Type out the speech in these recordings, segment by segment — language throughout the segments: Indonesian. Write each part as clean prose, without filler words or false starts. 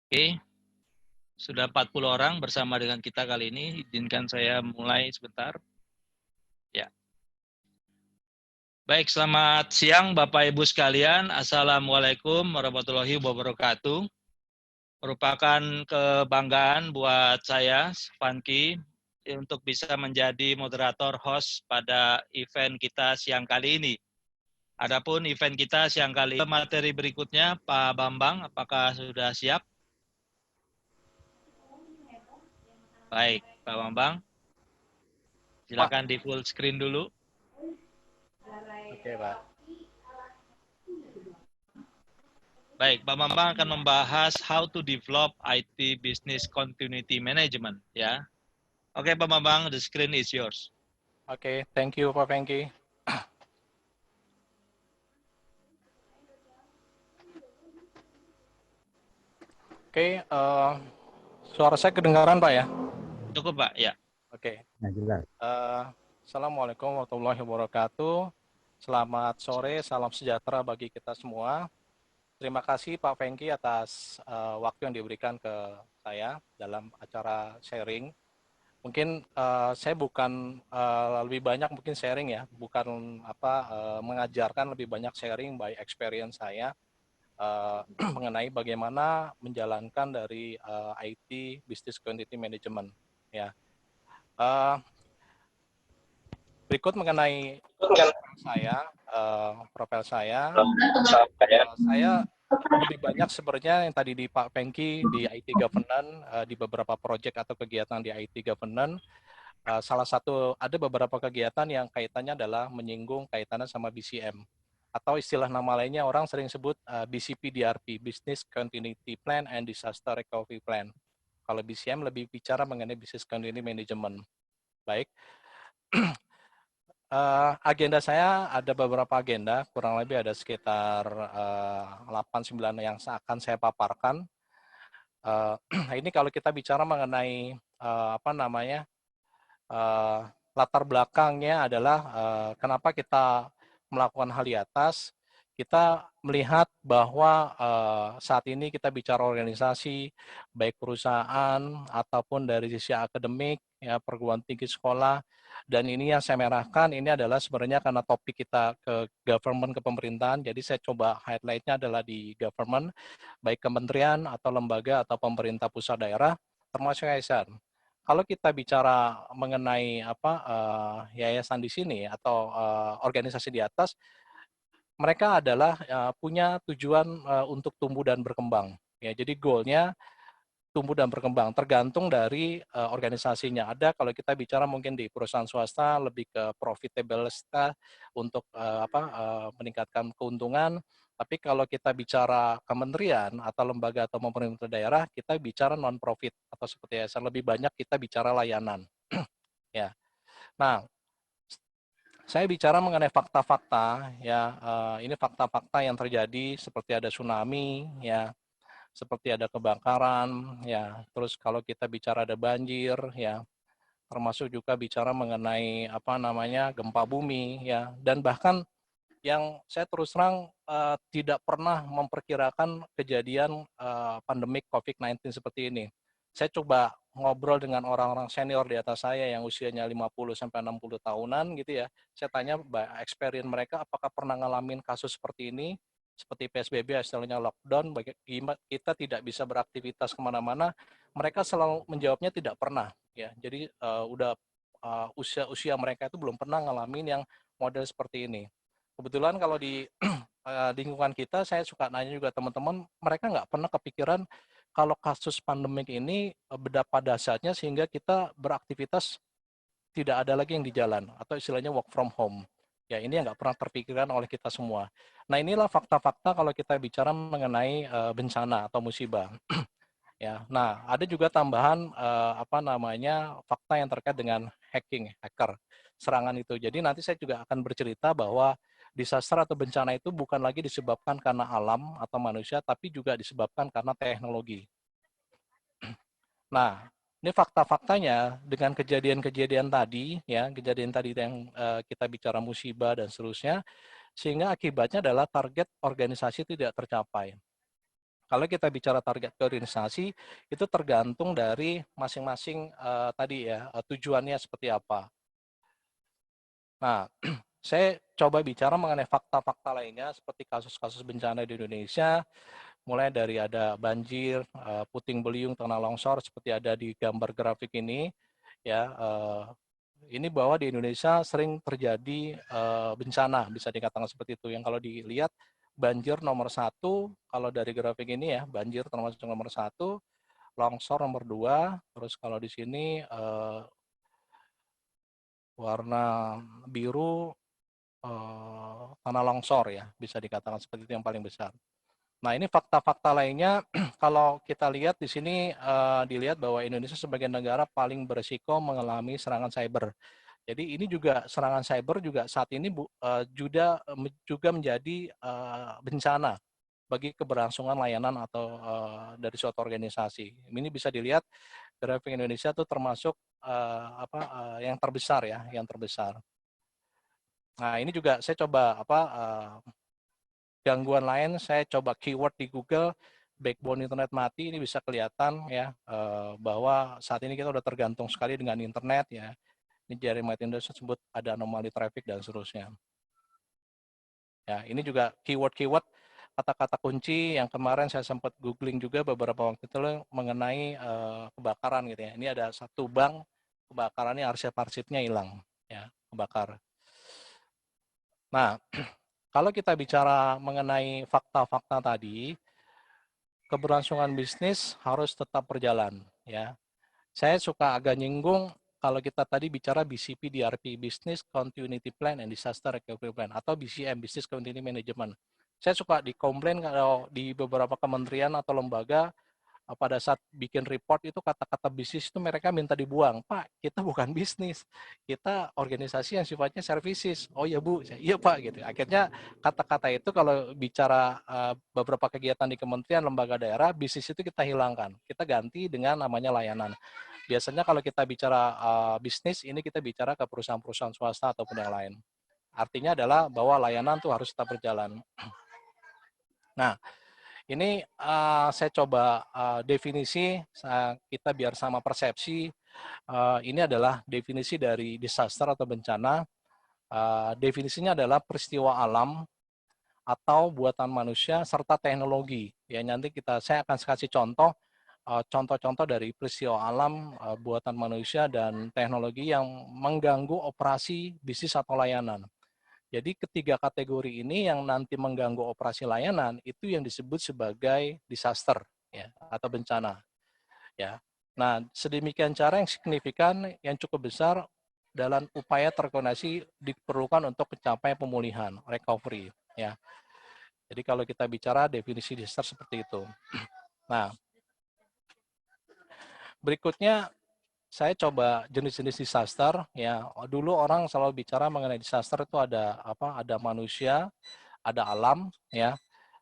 Oke, sudah 40 orang bersama dengan kita kali ini. Izinkan saya mulai sebentar. Ya. Baik, selamat siang Bapak Ibu sekalian. Assalamualaikum warahmatullahi wabarakatuh. Merupakan kebanggaan buat saya, Fanki, untuk bisa menjadi moderator host pada event kita siang kali ini. Adapun event kita siang kali ini, materi berikutnya, Pak Bambang, apakah sudah siap? Baik, Pak Bambang, Pak. silakan di full screen dulu. Oke, Pak. Baik, Pak Bambang akan membahas how to develop IT business continuity management, ya. Oke, Pak Bambang, the screen is yours. Oke, thank you Pak Fengki. Oke, suara saya kedengaran Pak ya? Cukup, Pak, ya. Oke. Nah, jelas. Assalamualaikum warahmatullahi wabarakatuh. Selamat sore, salam sejahtera bagi kita semua. Terima kasih Pak Fengki atas waktu yang diberikan ke saya dalam acara sharing. Mungkin saya bukan lebih banyak mungkin sharing ya, bukan mengajarkan, lebih banyak sharing by experience saya mengenai bagaimana menjalankan dari IT Business Continuity Management. Ya, uh, berikut mengenai profil saya, saya lebih banyak sebenarnya yang tadi di Pak Pengki di IT Governance, di beberapa proyek atau kegiatan di IT Governance. Salah satu ada beberapa kegiatan yang kaitannya adalah menyinggung kaitannya sama BCM atau istilah nama lainnya orang sering sebut BCP DRP, Business Continuity Plan and Disaster Recovery Plan. Kalau BCM lebih bicara mengenai Business Continuity Management. Baik, agenda saya ada beberapa agenda, kurang lebih ada sekitar 8-9 yang akan saya paparkan. Ini kalau kita bicara mengenai latar belakangnya adalah kenapa kita melakukan hal di atas. Kita melihat bahwa saat ini kita bicara organisasi, baik perusahaan ataupun dari sisi akademik, ya perguruan tinggi sekolah, dan ini yang saya merahkan ini adalah sebenarnya karena topik kita ke government, ke pemerintahan, jadi saya coba highlight-nya adalah di government, baik kementerian atau lembaga atau pemerintah pusat daerah, termasuk yayasan. Kalau kita bicara mengenai yayasan di sini atau organisasi di atas, mereka adalah punya tujuan untuk tumbuh dan berkembang. Ya, jadi goalnya tumbuh dan berkembang tergantung dari organisasinya. Ada kalau kita bicara mungkin di perusahaan swasta lebih ke profitability untuk meningkatkan keuntungan. Tapi kalau kita bicara kementerian atau lembaga atau pemerintah daerah, kita bicara non profit atau seperti yayasan, lebih banyak kita bicara layanan. Ya. Nah, saya bicara mengenai fakta-fakta ya, ini fakta-fakta yang terjadi seperti ada tsunami ya, seperti ada kebakaran ya, terus kalau kita bicara ada banjir ya, termasuk juga bicara mengenai gempa bumi ya, dan bahkan yang saya terus terang tidak pernah memperkirakan kejadian pandemik COVID-19 seperti ini. Saya coba ngobrol dengan orang-orang senior di atas saya yang usianya 50 sampai 60 tahunan gitu ya. Saya tanya experience mereka apakah pernah ngalamin kasus seperti ini, seperti PSBB hasilnya lockdown, kita tidak bisa beraktivitas kemana-mana. Mereka selalu menjawabnya tidak pernah ya. Jadi usia mereka itu belum pernah ngalamin yang model seperti ini. Kebetulan kalau di lingkungan kita, saya suka nanya juga teman-teman, mereka nggak pernah kepikiran kalau kasus pandemik ini betapa dahsyatnya sehingga kita beraktivitas tidak ada lagi yang di jalan atau istilahnya work from home. Ya, ini yang nggak pernah terpikirkan oleh kita semua. Nah, inilah fakta-fakta kalau kita bicara mengenai bencana atau musibah. Ya, nah ada juga tambahan fakta yang terkait dengan hacker, serangan itu. Jadi nanti saya juga akan bercerita bahwa disaster atau bencana itu bukan lagi disebabkan karena alam atau manusia, tapi juga disebabkan karena teknologi. Nah, ini fakta-faktanya dengan kejadian-kejadian tadi, ya kejadian tadi yang kita bicara musibah dan seterusnya, sehingga akibatnya adalah target organisasi tidak tercapai. Kalau kita bicara target organisasi, itu tergantung dari masing-masing tadi ya, tujuannya seperti apa. Nah, saya coba bicara mengenai fakta-fakta lainnya seperti kasus-kasus bencana di Indonesia, mulai dari ada banjir, puting beliung, tanah longsor seperti ada di gambar grafik ini, ya. Ini bahwa di Indonesia sering terjadi bencana, bisa dikatakan seperti itu. Yang kalau dilihat banjir nomor satu, kalau dari grafik ini ya, banjir termasuk nomor satu, longsor nomor dua, terus kalau di sini warna biru tanah longsor ya, bisa dikatakan seperti itu yang paling besar. Nah, ini fakta-fakta lainnya kalau kita lihat di sini dilihat bahwa Indonesia sebagai negara paling berisiko mengalami serangan cyber. Jadi ini juga serangan cyber juga saat ini juga menjadi bencana bagi keberlangsungan layanan atau dari suatu organisasi. Ini bisa dilihat grafik Indonesia itu termasuk yang terbesar ya, yang terbesar. Nah, ini juga saya coba gangguan lain, saya coba keyword di Google, backbone internet mati, ini bisa kelihatan ya bahwa saat ini kita udah tergantung sekali dengan internet ya. Ini dari Indonesia sebut ada anomali traffic dan seterusnya. Ya, ini juga keyword-keyword kata-kata kunci yang kemarin saya sempat googling juga beberapa waktu itu mengenai kebakaran gitu ya. Ini ada satu bank kebakarannya arsip-arsipnya hilang ya, kebakar. Nah, kalau kita bicara mengenai fakta-fakta tadi, keberlangsungan bisnis harus tetap berjalan ya. Saya suka agak nyinggung kalau kita tadi bicara BCP, DRP, Business Continuity Plan and Disaster Recovery Plan, atau BCM, Business Continuity Management. Saya suka dikomplain kalau di beberapa kementerian atau lembaga pada saat bikin report itu kata-kata bisnis itu mereka minta dibuang. Pak, kita bukan bisnis, kita organisasi yang sifatnya services. Oh iya Bu, iya Pak gitu. Akhirnya kata-kata itu kalau bicara beberapa kegiatan di kementerian, lembaga daerah, bisnis itu kita hilangkan. Kita ganti dengan namanya layanan. Biasanya kalau kita bicara bisnis, ini kita bicara ke perusahaan-perusahaan swasta ataupun yang lain. Artinya adalah bahwa layanan itu harus tetap berjalan. Nah, ini saya coba definisi kita biar sama persepsi. Ini adalah definisi dari disaster atau bencana. Definisinya adalah peristiwa alam atau buatan manusia serta teknologi. Ya nanti saya akan kasih contoh-contoh dari peristiwa alam, buatan manusia dan teknologi yang mengganggu operasi bisnis atau layanan. Jadi ketiga kategori ini yang nanti mengganggu operasi layanan itu yang disebut sebagai disaster ya atau bencana ya. Nah, sedemikian cara yang signifikan yang cukup besar dalam upaya terkoordinasi diperlukan untuk mencapai pemulihan, recovery ya. Jadi kalau kita bicara definisi disaster seperti itu. Nah, berikutnya saya coba jenis-jenis disaster ya. Dulu orang selalu bicara mengenai disaster itu ada apa? Ada manusia, ada alam ya.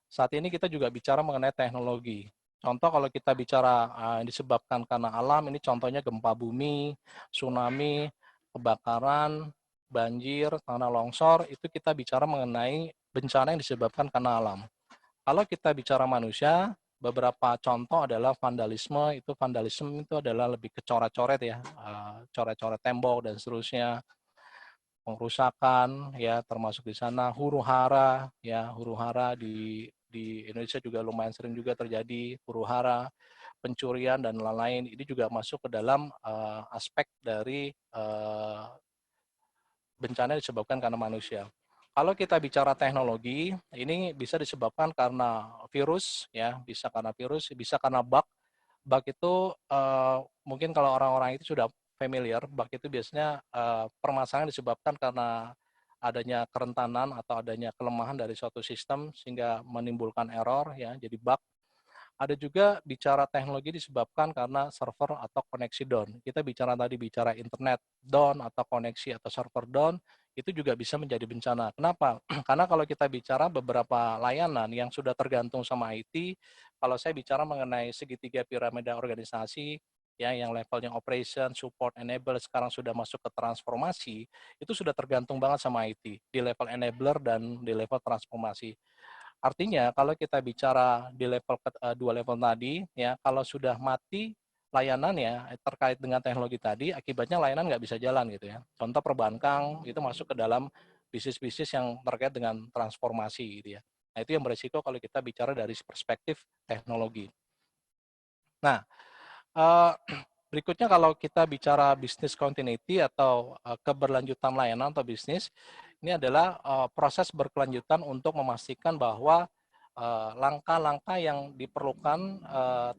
Saat ini kita juga bicara mengenai teknologi. Contoh kalau kita bicara yang disebabkan karena alam, ini contohnya gempa bumi, tsunami, kebakaran, banjir, tanah longsor, itu kita bicara mengenai bencana yang disebabkan karena alam. Kalau kita bicara manusia, beberapa contoh adalah vandalisme. Itu vandalisme itu adalah lebih ke coret-coret ya, coret-coret tembok dan seterusnya, pengrusakan ya termasuk di sana, huru-hara ya, huru-hara di Indonesia juga lumayan sering juga terjadi huru-hara, pencurian dan lain-lain. Ini juga masuk ke dalam aspek dari bencana disebabkan karena manusia. Kalau kita bicara teknologi, ini bisa disebabkan karena virus, ya, bisa karena virus, bisa karena bug. Bug itu mungkin kalau orang-orang itu sudah familiar, bug itu biasanya permasalahan disebabkan karena adanya kerentanan atau adanya kelemahan dari suatu sistem sehingga menimbulkan error, ya, jadi bug. Ada juga bicara teknologi disebabkan karena server atau koneksi down. Kita bicara internet down atau koneksi atau server down, itu juga bisa menjadi bencana. Kenapa? Karena kalau kita bicara beberapa layanan yang sudah tergantung sama IT, kalau saya bicara mengenai segitiga piramida organisasi, ya yang levelnya operation, support, enable, sekarang sudah masuk ke transformasi, itu sudah tergantung banget sama IT, di level enabler dan di level transformasi. Artinya kalau kita bicara di level dua level tadi, ya kalau sudah mati layanannya terkait dengan teknologi tadi, akibatnya layanan nggak bisa jalan gitu ya. Contoh perbankan itu masuk ke dalam bisnis-bisnis yang terkait dengan transformasi gitu ya. Nah itu yang beresiko kalau kita bicara dari perspektif teknologi. Nah, eh, berikutnya kalau kita bicara business continuity atau keberlanjutan layanan atau bisnis, ini adalah proses berkelanjutan untuk memastikan bahwa langkah-langkah yang diperlukan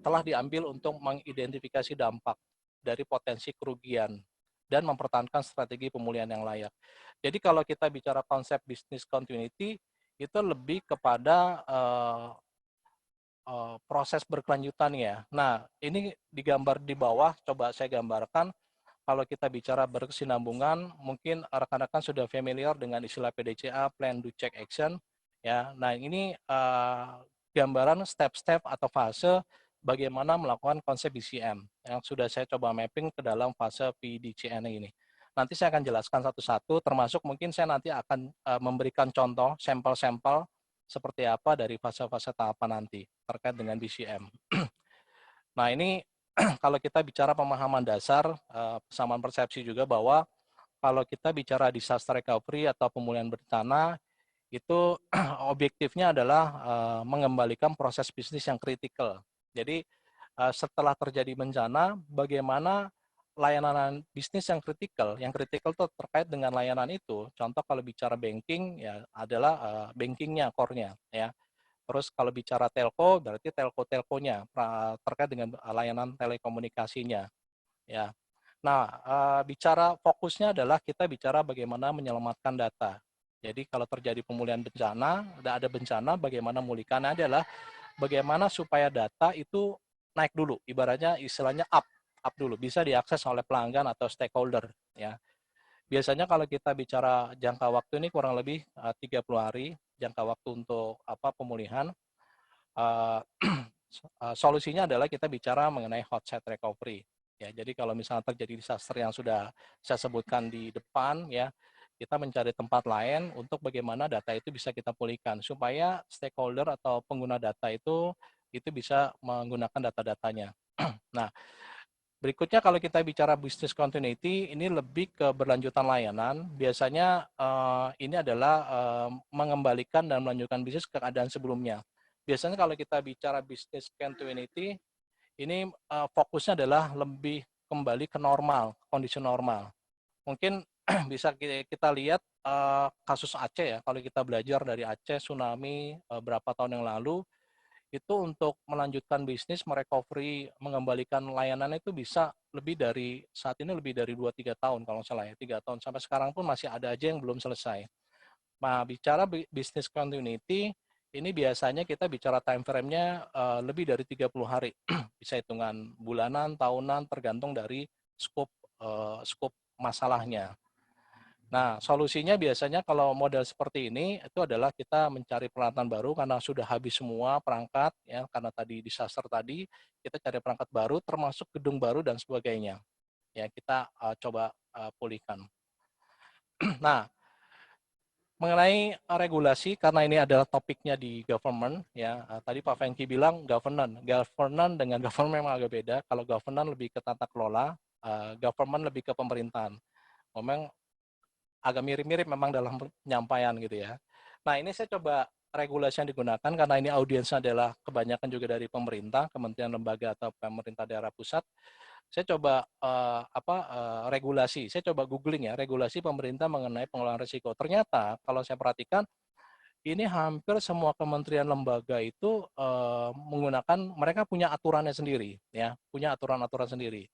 telah diambil untuk mengidentifikasi dampak dari potensi kerugian dan mempertahankan strategi pemulihan yang layak. Jadi kalau kita bicara konsep business continuity, itu lebih kepada proses berkelanjutannya. Nah, ini digambar di bawah, coba saya gambarkan. Kalau kita bicara berkesinambungan, mungkin rekan-rekan sudah familiar dengan istilah PDCA, Plan, Do, Check, Action. Ya, nah ini gambaran step-step atau fase bagaimana melakukan konsep BCM yang sudah saya coba mapping ke dalam fase PDCN ini. Nanti saya akan jelaskan satu-satu, termasuk mungkin saya nanti akan memberikan contoh sampel-sampel seperti apa dari fase-fase tahapan nanti terkait dengan BCM. Nah ini kalau kita bicara pemahaman dasar, kesamaan persepsi juga bahwa kalau kita bicara disaster recovery atau pemulihan bencana, itu objektifnya adalah mengembalikan proses bisnis yang kritikal. Jadi setelah terjadi bencana, bagaimana layanan bisnis yang kritikal itu terkait dengan layanan itu. Contoh kalau bicara banking, ya adalah bankingnya, core-nya, ya. Terus kalau bicara telco, berarti telco-telconya terkait dengan layanan telekomunikasinya. Ya. Nah, bicara fokusnya adalah kita bicara bagaimana menyelamatkan data. Jadi kalau terjadi pemulihan bencana, ada bencana, bagaimana memulihkannya adalah bagaimana supaya data itu naik dulu, ibaratnya istilahnya up dulu, bisa diakses oleh pelanggan atau stakeholder. Ya. Biasanya kalau kita bicara jangka waktu ini kurang lebih 30 hari, jangka waktu untuk pemulihan. Uh, solusinya adalah kita bicara mengenai hot set recovery. Ya, jadi kalau misalnya terjadi disaster yang sudah saya sebutkan di depan, ya kita mencari tempat lain untuk bagaimana data itu bisa kita pulihkan supaya stakeholder atau pengguna data itu bisa menggunakan data-datanya. Nah, berikutnya kalau kita bicara business continuity, ini lebih ke berlanjutan layanan. Biasanya ini adalah mengembalikan dan melanjutkan bisnis ke keadaan sebelumnya. Biasanya kalau kita bicara business continuity, ini fokusnya adalah lebih kembali ke normal, kondisi normal. Mungkin bisa kita lihat kasus Aceh ya, kalau kita belajar dari Aceh, tsunami berapa tahun yang lalu, itu untuk melanjutkan bisnis, merecovery, mengembalikan layanan itu bisa lebih dari, saat ini lebih dari 2-3 tahun kalau salah ya, 3 tahun. Sampai sekarang pun masih ada aja yang belum selesai. Nah, bicara business continuity, ini biasanya kita bicara time frame-nya lebih dari 30 hari. Bisa hitungan bulanan, tahunan, tergantung dari scope masalahnya. Nah, solusinya biasanya kalau model seperti ini itu adalah kita mencari peralatan baru karena sudah habis semua perangkat ya, karena tadi disaster tadi, kita cari perangkat baru termasuk gedung baru dan sebagainya. Ya, kita coba pulihkan. Nah, mengenai regulasi karena ini adalah topiknya di government ya. Tadi Pak Fengki bilang governance dengan government memang agak beda. Kalau governance lebih ke tata kelola, government lebih ke pemerintahan. Memang agak mirip-mirip memang dalam penyampaian gitu ya. Nah ini saya coba regulasi yang digunakan karena ini audiensnya adalah kebanyakan juga dari pemerintah, kementerian lembaga atau pemerintah daerah pusat. Saya coba regulasi, saya coba googling ya regulasi pemerintah mengenai pengelolaan risiko. Ternyata kalau saya perhatikan ini hampir semua kementerian lembaga itu menggunakan mereka punya aturannya sendiri ya, punya aturan-aturan sendiri.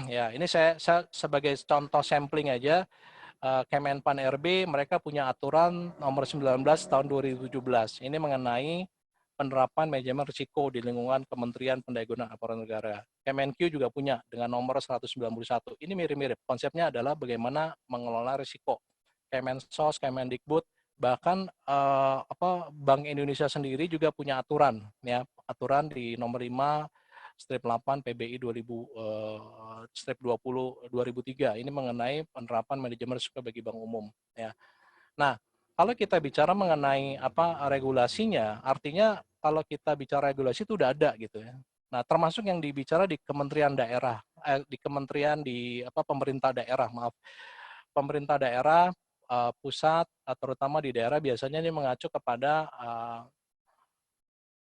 Ya ini saya sebagai contoh sampling aja. Kemenpan RB mereka punya aturan nomor 19 tahun 2017. Ini mengenai penerapan manajemen risiko di lingkungan Kementerian Pendayagunaan Aparatur Negara. Kemenq juga punya dengan nomor 191. Ini mirip-mirip. Konsepnya adalah bagaimana mengelola risiko. Kemensos, Kemendikbud, bahkan Bank Indonesia sendiri juga punya aturan ya, aturan di nomor 5 strip 8 PBI 2000 strip 20 2003 ini mengenai penerapan manajemen risiko bagi bank umum ya. Nah, kalau kita bicara mengenai regulasinya, artinya kalau kita bicara regulasi itu udah ada gitu ya. Nah, termasuk yang dibicara di kementerian daerah, di kementerian di pemerintah daerah, maaf, pemerintah daerah, pusat, terutama di daerah biasanya ini mengacu kepada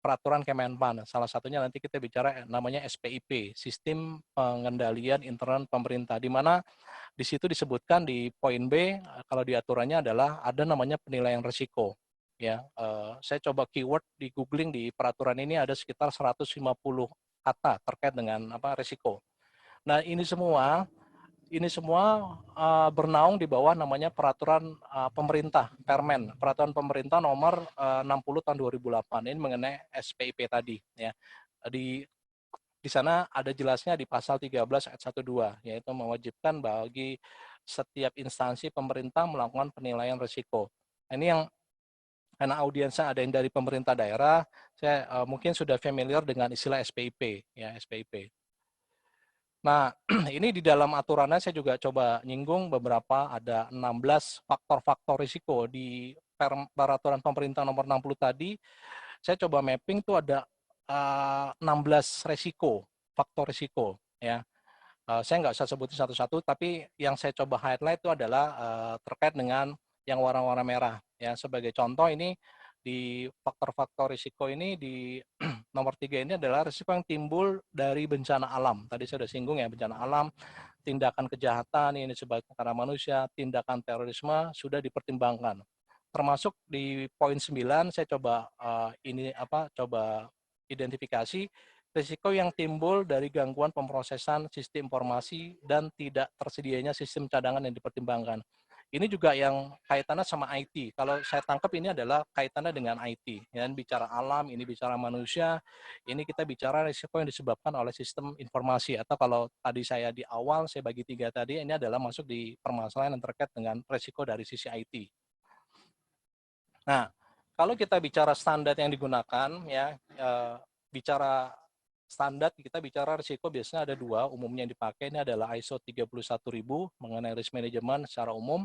peraturan Kemenpan. Salah satunya nanti kita bicara namanya SPIP, Sistem Pengendalian Internal Pemerintah, di mana di situ disebutkan di poin B, kalau di aturannya adalah ada namanya penilaian risiko. Ya, saya coba keyword di googling di peraturan ini ada sekitar 150 kata terkait dengan risiko. Nah, ini semua bernaung di bawah namanya peraturan pemerintah, Permen, peraturan pemerintah nomor 60 tahun 2008 ini mengenai SPIP tadi ya. Di sana ada jelasnya di pasal 13 ayat 12, yaitu mewajibkan bagi setiap instansi pemerintah melakukan penilaian risiko. Ini yang karena audiensnya ada yang dari pemerintah daerah, saya mungkin sudah familiar dengan istilah SPIP ya, SPIP. Nah, ini di dalam aturannya saya juga coba nyinggung beberapa, ada 16 faktor-faktor risiko di peraturan pemerintah nomor 60 tadi. Saya coba mapping tuh ada 16 risiko, faktor risiko ya. Saya nggak usah sebutin satu-satu, tapi yang saya coba highlight itu adalah terkait dengan yang warna-warna merah ya. Sebagai contoh ini di faktor-faktor risiko ini di nomor 3 ini adalah risiko yang timbul dari bencana alam. Tadi saya sudah singgung ya, bencana alam, tindakan kejahatan ini sebagai karena manusia, tindakan terorisme sudah dipertimbangkan. Termasuk di poin 9 saya coba coba identifikasi risiko yang timbul dari gangguan pemrosesan sistem informasi dan tidak tersedianya sistem cadangan yang dipertimbangkan. Ini juga yang kaitannya sama IT. Kalau saya tangkap ini adalah kaitannya dengan IT. Dan bicara alam, ini bicara manusia, ini kita bicara risiko yang disebabkan oleh sistem informasi. Atau kalau tadi saya di awal, saya bagi 3 tadi, ini adalah masuk di permasalahan yang terkait dengan risiko dari sisi IT. Nah, kalau kita bicara standar yang digunakan, ya, bicara standar, kita bicara risiko biasanya ada 2, umumnya yang dipakai ini adalah ISO 31000 mengenai risk management secara umum.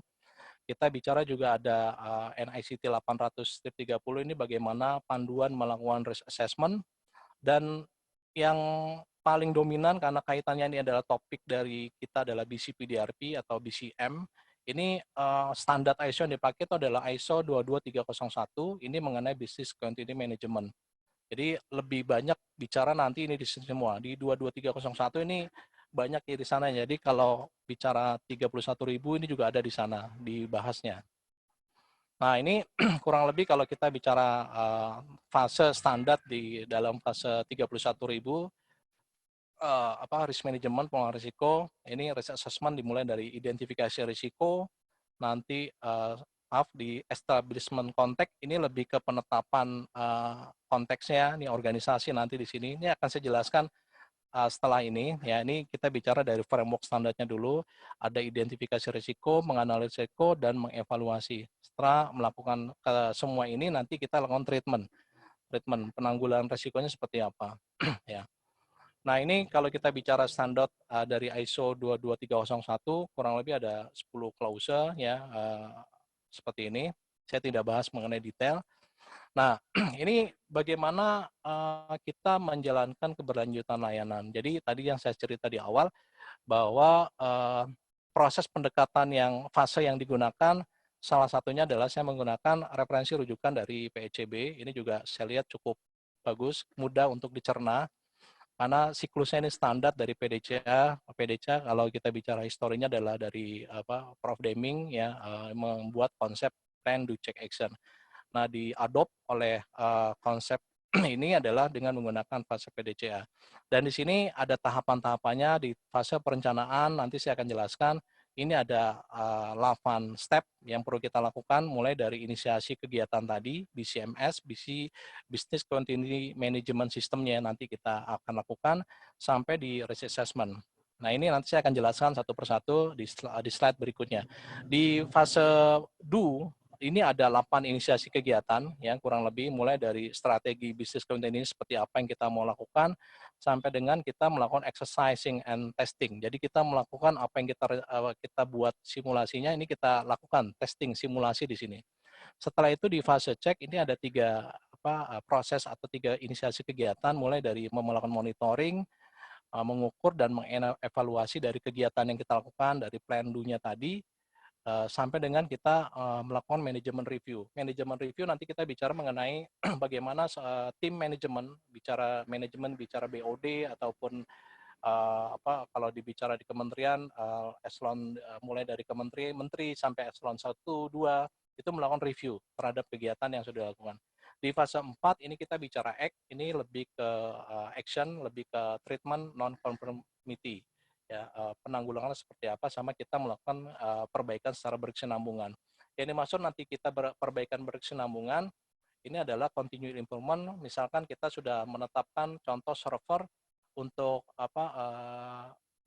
Kita bicara juga ada NICT 800-30 ini bagaimana panduan melakukan risk assessment, dan yang paling dominan karena kaitannya ini adalah topik dari kita adalah BCPDRP atau BCM. Ini standar ISO yang dipakai itu adalah ISO 22301, ini mengenai business continuity management. Jadi lebih banyak bicara nanti ini di semua. Di 22301 ini banyak di sana. Jadi kalau bicara 31.000 ini juga ada di sana dibahasnya. Nah, ini kurang lebih kalau kita bicara fase standar di dalam fase 31.000 risk management, pengelolaan risiko. Ini risk assessment dimulai dari identifikasi risiko, nanti di establishment context ini lebih ke penetapan konteksnya, nih organisasi nanti di sini. Ini akan saya jelaskan setelah ini. Ya, ini kita bicara dari framework standarnya dulu, ada identifikasi risiko, menganalisis risiko, dan mengevaluasi. Setelah melakukan semua ini, nanti kita lakukan treatment penanggulangan risikonya seperti apa. Ya. Nah, ini kalau kita bicara standar dari ISO 22301, kurang lebih ada 10 klause ya, seperti ini. Saya tidak bahas mengenai detail. Nah, ini bagaimana kita menjalankan keberlanjutan layanan. Jadi tadi yang saya cerita di awal bahwa proses pendekatan yang fase yang digunakan salah satunya adalah saya menggunakan referensi rujukan dari PECB. Ini juga saya lihat cukup bagus, mudah untuk dicerna. Karena siklusnya ini standar dari PDCA. PDCA kalau kita bicara historinya adalah dari Prof. Deming ya, membuat konsep plan, do, check, action. Nah, diadopt oleh konsep ini adalah dengan menggunakan fase PDCA. Dan di sini ada tahapan-tahapannya di fase perencanaan, nanti saya akan jelaskan. Ini ada 8 step yang perlu kita lakukan, mulai dari inisiasi kegiatan tadi, BCMS, Business Continuity Management System-nya nanti kita akan lakukan, sampai di risk assessment. Nah, ini nanti saya akan jelaskan satu persatu di slide berikutnya. Di fase do, ini ada 8 inisiasi kegiatan yang kurang lebih mulai dari strategi bisnis continuity ini seperti apa yang kita mau lakukan sampai dengan kita melakukan exercising and testing. Jadi kita melakukan apa yang kita buat simulasinya, ini kita lakukan testing simulasi di sini. Setelah itu di fase cek ini ada 3 proses atau 3 inisiasi kegiatan, mulai dari melakukan monitoring, mengukur dan mengevaluasi dari kegiatan yang kita lakukan dari plan do-nya tadi, sampai dengan kita melakukan manajemen review. Manajemen review nanti kita bicara mengenai bagaimana tim manajemen bicara BOD ataupun kalau dibicara di kementerian eselon mulai dari menteri sampai eselon 1, 2 itu melakukan review terhadap kegiatan yang sudah dilakukan. Di fase 4 ini kita bicara act, ini lebih ke action, lebih ke treatment non conformity. Ya, penanggulangan seperti apa sama kita melakukan perbaikan secara berkesinambungan. Yang dimaksud nanti kita perbaikan berkesinambungan ini adalah continuous improvement. Misalkan kita sudah menetapkan contoh server untuk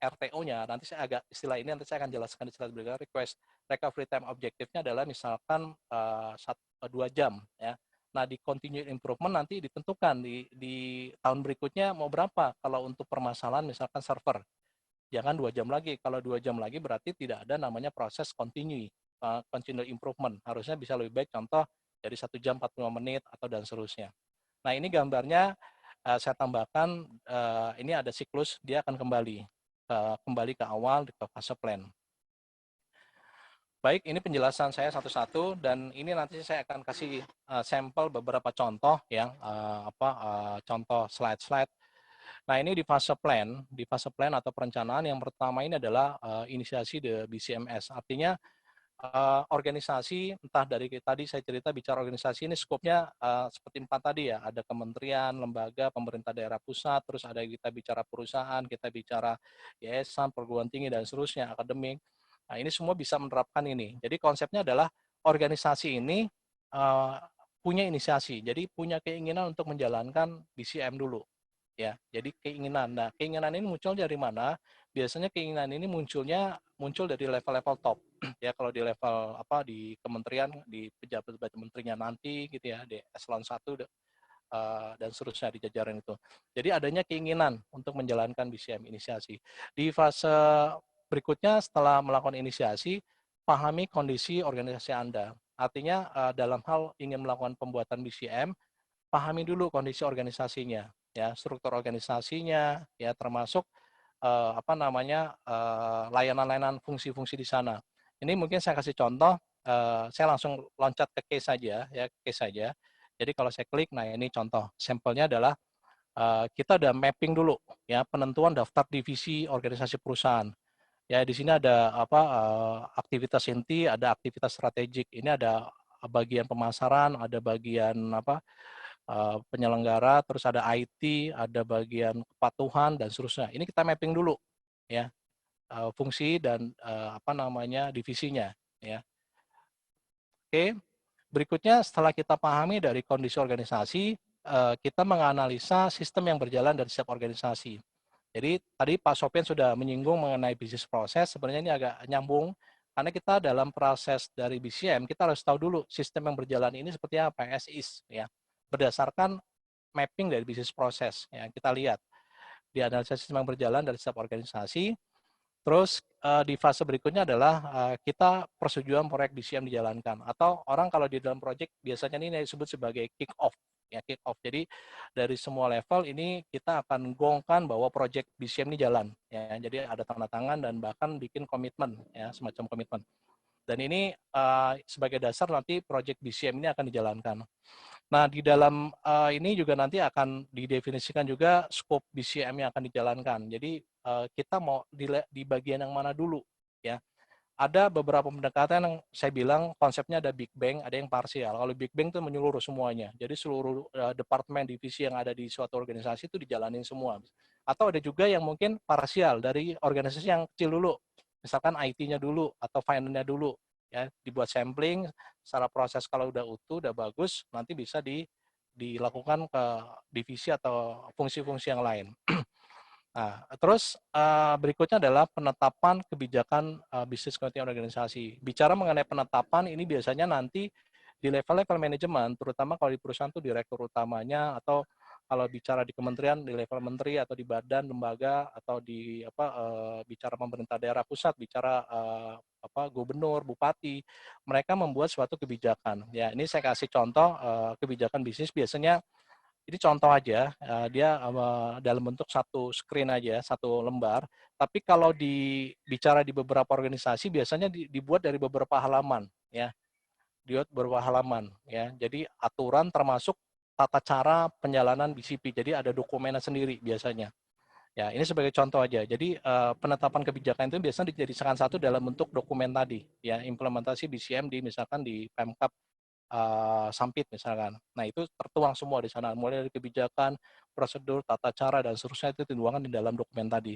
RTO-nya. Nanti nanti saya akan jelaskan di slide berikutnya. Request recovery time objektifnya adalah misalkan 2 jam ya. Nah, di continuous improvement nanti ditentukan di tahun berikutnya mau berapa kalau untuk permasalahan misalkan server. Jangan 2 jam lagi. Kalau 2 jam lagi berarti tidak ada namanya proses continuous improvement. Harusnya bisa lebih baik, contoh dari 1 jam 45 menit atau dan seterusnya. Nah, ini gambarnya saya tambahkan, ini ada siklus, dia akan kembali ke awal, ke fase plan. Baik, ini penjelasan saya satu-satu, dan ini nanti saya akan kasih sampel beberapa contoh yang contoh slide-slide. Nah, ini di fase plan atau perencanaan yang pertama ini adalah inisiasi the BCMS. Artinya organisasi, entah dari tadi saya cerita bicara organisasi ini skopnya seperti 4 tadi ya, ada kementerian, lembaga, pemerintah daerah pusat, terus ada kita bicara perusahaan, kita bicara yayasan, perguruan tinggi dan seterusnya, akademik. Nah, ini semua bisa menerapkan ini. Jadi konsepnya adalah organisasi ini punya inisiasi, jadi punya keinginan untuk menjalankan BCM dulu. Ya, jadi keinginan. Nah, keinginan ini muncul dari mana? Biasanya keinginan ini muncul dari level-level top. Ya, kalau di level di kementerian, di pejabat-pejabat menterinya nanti gitu ya, di eselon 1 dan seterusnya di jajaran itu. Jadi adanya keinginan untuk menjalankan BCM inisiasi. Di fase berikutnya setelah melakukan inisiasi, pahami kondisi organisasi Anda. Artinya dalam hal ingin melakukan pembuatan BCM, pahami dulu kondisi organisasinya, ya, struktur organisasinya, ya, termasuk layanan-layanan fungsi-fungsi di sana. Ini mungkin saya kasih contoh, saya langsung loncat ke case saja, ya, case saja. Jadi kalau saya klik, nah ini contoh, sampelnya adalah kita udah mapping dulu, ya, penentuan daftar divisi organisasi perusahaan. Ya, di sini ada aktivitas inti, ada aktivitas strategik. Ini ada bagian pemasaran, ada bagian penyelenggara, terus ada IT, ada bagian kepatuhan dan seterusnya. Ini kita mapping dulu, ya, fungsi dan divisinya, ya. Oke, berikutnya setelah kita pahami dari kondisi organisasi, kita menganalisa sistem yang berjalan dari setiap organisasi. Jadi tadi Pak Sofian sudah menyinggung mengenai bisnis proses, sebenarnya ini agak nyambung, karena kita dalam proses dari BCM, kita harus tahu dulu sistem yang berjalan ini seperti apa, as is, ya. Berdasarkan mapping dari bisnis proses, ya, kita lihat di analisis sistem yang berjalan dari setiap organisasi. Terus di fase berikutnya adalah kita persetujuan proyek BCM dijalankan, atau orang kalau di dalam proyek biasanya ini disebut sebagai kick off, ya, kick off. Jadi dari semua level ini kita akan gongkan bahwa proyek BCM ini jalan, ya. Jadi ada tanda tangan dan bahkan bikin komitmen, ya, semacam komitmen. Dan ini sebagai dasar nanti proyek BCM ini akan dijalankan. Nah, di dalam ini juga nanti akan didefinisikan juga skop BCM yang akan dijalankan. Jadi kita mau di bagian yang mana dulu, ya. Ada beberapa pendekatan yang saya bilang konsepnya ada Big Bang, ada yang parsial. Kalau Big Bang itu menyeluruh semuanya. Jadi seluruh departemen, divisi yang ada di suatu organisasi itu dijalanin semua. Atau ada juga yang mungkin parsial dari organisasi yang kecil dulu. Misalkan IT-nya dulu atau finance-nya dulu, ya, dibuat sampling secara proses, kalau udah utuh, udah bagus, nanti bisa dilakukan ke divisi atau fungsi-fungsi yang lain. Nah, terus berikutnya adalah penetapan kebijakan bisnis continuity organisasi. Bicara mengenai penetapan, ini biasanya nanti di level-level manajemen, terutama kalau di perusahaan itu direktur utamanya atau kalau bicara di kementerian, di level menteri atau di badan, lembaga atau di bicara pemerintah daerah pusat, bicara gubernur, bupati, mereka membuat suatu kebijakan. Ya, ini saya kasih contoh kebijakan bisnis biasanya ini contoh aja, dia dalam bentuk satu screen aja, satu lembar. Tapi kalau bicara di beberapa organisasi biasanya dibuat dari beberapa halaman, ya, dibuat beberapa halaman, ya. Jadi aturan termasuk tata cara penjalanan BCP. Jadi ada dokumennya sendiri biasanya. Ya, ini sebagai contoh aja. Jadi penetapan kebijakan itu biasanya dijadikan satu dalam bentuk dokumen tadi, ya, implementasi BCM misalkan di Pemkab Sampit misalkan. Nah, itu tertuang semua di sana, mulai dari kebijakan, prosedur, tata cara dan seterusnya itu dituangkan di dalam dokumen tadi.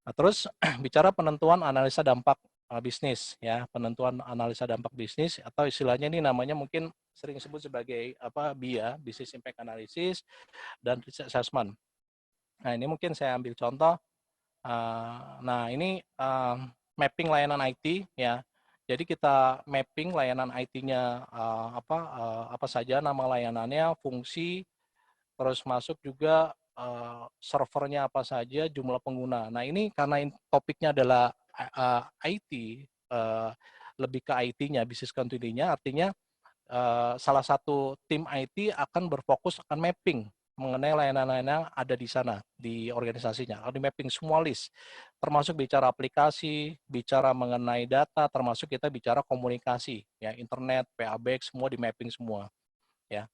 Nah, terus bicara penentuan analisa dampak bisnis, ya, penentuan analisa dampak bisnis atau istilahnya ini namanya mungkin sering disebut sebagai BIA, Business Impact Analysis dan Risk Assessment. Nah, ini mungkin saya ambil contoh. Nah, ini mapping layanan IT, ya. Jadi kita mapping layanan IT-nya apa saja nama layanannya, fungsi, terus masuk juga servernya apa saja, jumlah pengguna. Nah, ini karena topiknya adalah IT, lebih ke IT-nya, business continuity-nya, artinya salah satu tim IT akan berfokus akan mapping mengenai layanan-layanan yang ada di sana, di organisasinya. Di mapping semua list, termasuk bicara aplikasi, bicara mengenai data, termasuk kita bicara komunikasi, ya, internet, PABX, semua di mapping semua. Ya.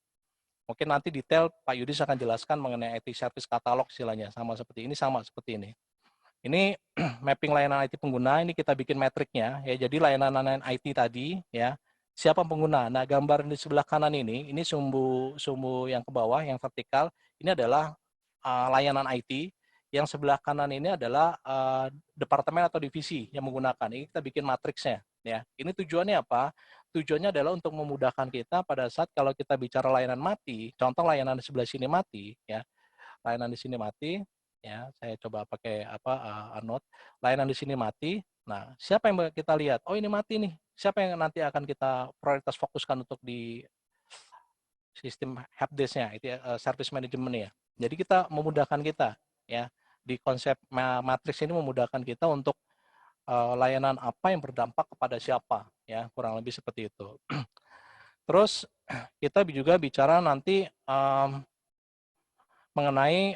Mungkin nanti detail Pak Yudis akan jelaskan mengenai IT service katalog istilahnya, sama seperti ini. Ini mapping layanan IT pengguna, ini kita bikin metriknya, ya. Jadi layanan IT tadi, ya, siapa pengguna. Nah, gambar di sebelah kanan ini sumbu yang ke bawah, yang vertikal, ini adalah layanan IT, yang sebelah kanan ini adalah departemen atau divisi yang menggunakan. Ini kita bikin matriksnya, ya. Ini tujuannya apa? Tujuannya adalah untuk memudahkan kita pada saat kalau kita bicara layanan mati, contoh layanan di sebelah sini mati, ya, layanan di sini mati, ya, saya coba pakai note, layanan di sini mati. Nah, siapa yang kita lihat? Oh, ini mati nih. Siapa yang nanti akan kita prioritas fokuskan untuk di sistem helpdesk-nya, itu ya, service management-nya. Jadi kita memudahkan kita, ya, di konsep matriks ini memudahkan kita untuk layanan apa yang berdampak kepada siapa, ya, kurang lebih seperti itu. Terus kita juga bicara nanti mengenai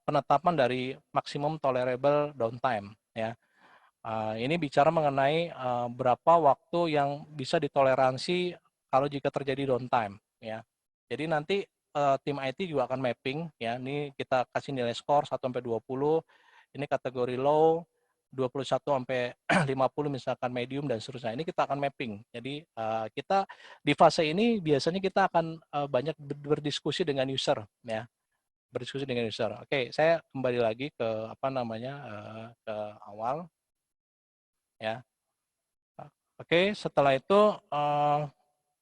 penetapan dari maksimum tolerable downtime, ya. Ini bicara mengenai berapa waktu yang bisa ditoleransi kalau jika terjadi downtime, ya. Jadi nanti tim IT juga akan mapping, ya. Ini kita kasih nilai skor 1 sampai 20, ini kategori low, 21 sampai 50 misalkan medium dan seterusnya. Ini kita akan mapping. Jadi kita di fase ini biasanya kita akan banyak berdiskusi dengan user, ya. Berdiskusi dengan user. Oke, saya kembali lagi ke ke awal, ya. Oke, setelah itu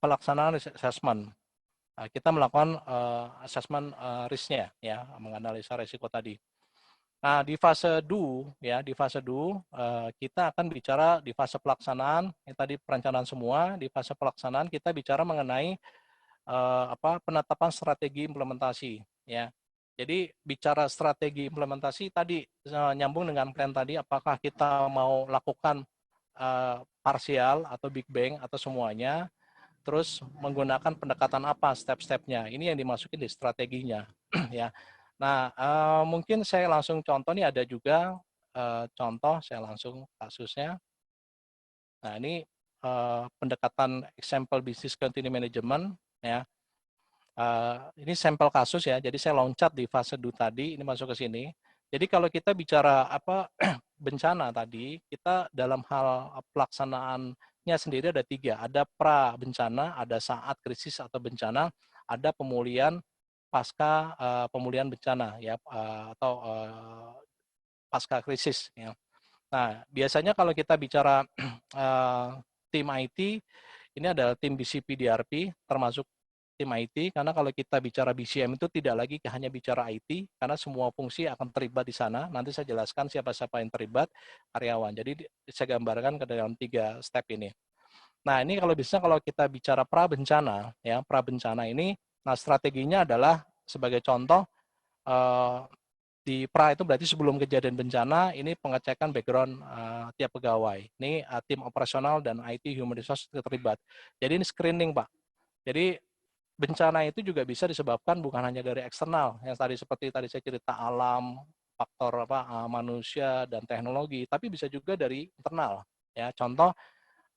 pelaksanaan risk assessment. Kita melakukan assessment risk-nya, ya, menganalisa risiko tadi. Nah, di fase do, ya, di fase do kita akan bicara di fase pelaksanaan, yang tadi perencanaan semua. Di fase pelaksanaan kita bicara mengenai penetapan strategi implementasi, ya. Jadi bicara strategi implementasi tadi nyambung dengan plan tadi, apakah kita mau lakukan parsial atau big bang atau semuanya, terus menggunakan pendekatan apa step-stepnya. Ini yang dimasukin di strateginya, ya. Nah, mungkin saya langsung contoh nih, ada juga contoh, saya langsung kasusnya. Nah, ini pendekatan example business continuity management, ya. Ini sampel kasus, ya. Jadi saya loncat di fase do tadi, ini masuk ke sini. Jadi kalau kita bicara bencana tadi, kita dalam hal pelaksanaannya sendiri ada 3. Ada pra bencana, ada saat krisis atau bencana, ada pemulihan pasca pemulihan bencana, ya, atau pasca krisis, ya. Nah, biasanya kalau kita bicara tim IT, ini adalah tim BCP DRP, termasuk tim IT, karena kalau kita bicara BCM itu tidak lagi hanya bicara IT, karena semua fungsi akan terlibat di sana. Nanti saya jelaskan siapa-siapa yang terlibat, karyawan. Jadi saya gambarkan ke dalam 3 step ini. Nah, ini kalau kita bicara pra bencana, ya, pra bencana ini, nah, strateginya adalah sebagai contoh, di pra itu berarti sebelum kejadian bencana, ini pengecekan background tiap pegawai. Ini tim operasional dan IT human resource terlibat. Jadi ini screening, Pak. Jadi bencana itu juga bisa disebabkan bukan hanya dari eksternal, yang tadi seperti tadi saya cerita alam, faktor manusia dan teknologi, tapi bisa juga dari internal. Ya, contoh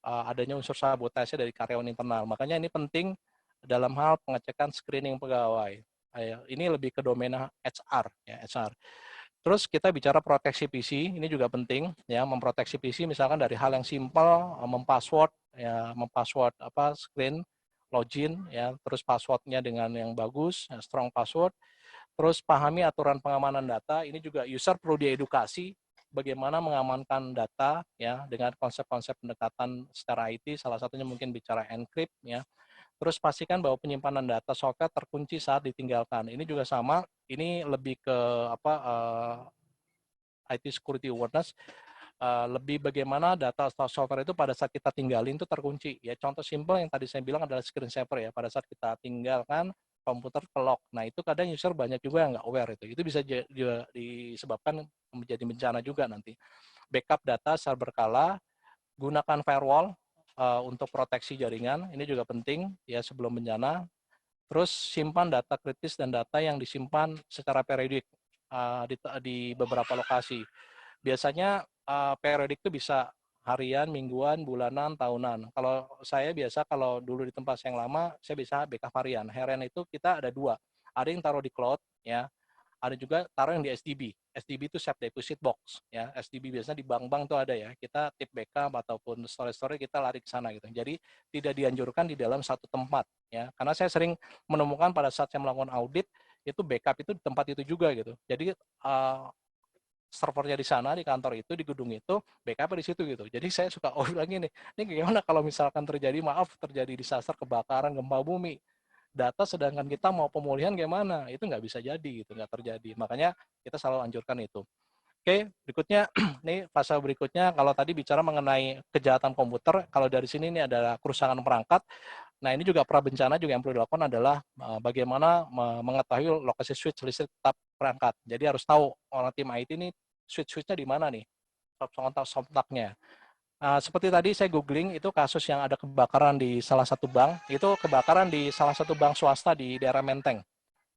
adanya unsur sabotase dari karyawan internal. Makanya ini penting dalam hal pengecekan screening pegawai. Ini lebih ke domain HR, ya HR. Terus kita bicara proteksi PC, ini juga penting ya, memproteksi PC misalkan dari hal yang simpel, mempassword ya, mempassword screen, login ya, terus passwordnya dengan yang bagus, ya, strong password. Terus pahami aturan pengamanan data, ini juga user perlu diedukasi bagaimana mengamankan data ya dengan konsep-konsep pendekatan secara IT, salah satunya mungkin bicara encrypt ya. Terus pastikan bahwa penyimpanan data software terkunci saat ditinggalkan. Ini juga sama, ini lebih ke IT security awareness, lebih bagaimana data atau software itu pada saat kita tinggalin itu terkunci. Ya contoh simpel yang tadi saya bilang adalah screen saver ya, pada saat kita tinggalkan komputer ke lock. Nah itu kadang user banyak juga yang nggak aware itu. Itu bisa juga disebabkan menjadi bencana juga nanti. Backup data secara berkala, gunakan firewall untuk proteksi jaringan. Ini juga penting ya sebelum bencana. Terus simpan data kritis dan data yang disimpan secara periodik di beberapa lokasi. Biasanya periodik itu bisa harian, mingguan, bulanan, tahunan. Kalau saya biasa kalau dulu di tempat yang lama, saya bisa backup harian. Harian itu kita ada dua. Ada yang taruh di cloud, ya. Ada juga taruh yang di SDB. SDB itu safe deposit box, ya. SDB biasanya di bank-bank tuh ada ya. Kita tip backup ataupun storage kita lari ke sana gitu. Jadi tidak dianjurkan di dalam satu tempat, ya. Karena saya sering menemukan pada saat saya melakukan audit itu backup itu di tempat itu juga gitu. Jadi servernya di sana, di kantor itu, di gedung itu, backup di situ gitu. Jadi saya suka bilang gini, ini gimana kalau misalkan terjadi, maaf, terjadi disaster, kebakaran, gempa bumi, data sedangkan kita mau pemulihan gimana? Itu nggak bisa jadi gitu, nggak terjadi. Makanya kita selalu anjurkan itu. Oke, berikutnya, ini fase berikutnya, kalau tadi bicara mengenai kejahatan komputer, kalau dari sini ini adalah kerusakan perangkat. Nah ini juga pra bencana juga yang perlu dilakukan adalah bagaimana mengetahui lokasi switch listrik tetap perangkat. Jadi harus tahu orang tim IT ini switch-switchnya di mana nih, kontak-kontaknya. Seperti tadi saya googling itu kasus yang ada kebakaran di salah satu bank, itu kebakaran di salah satu bank swasta di daerah Menteng.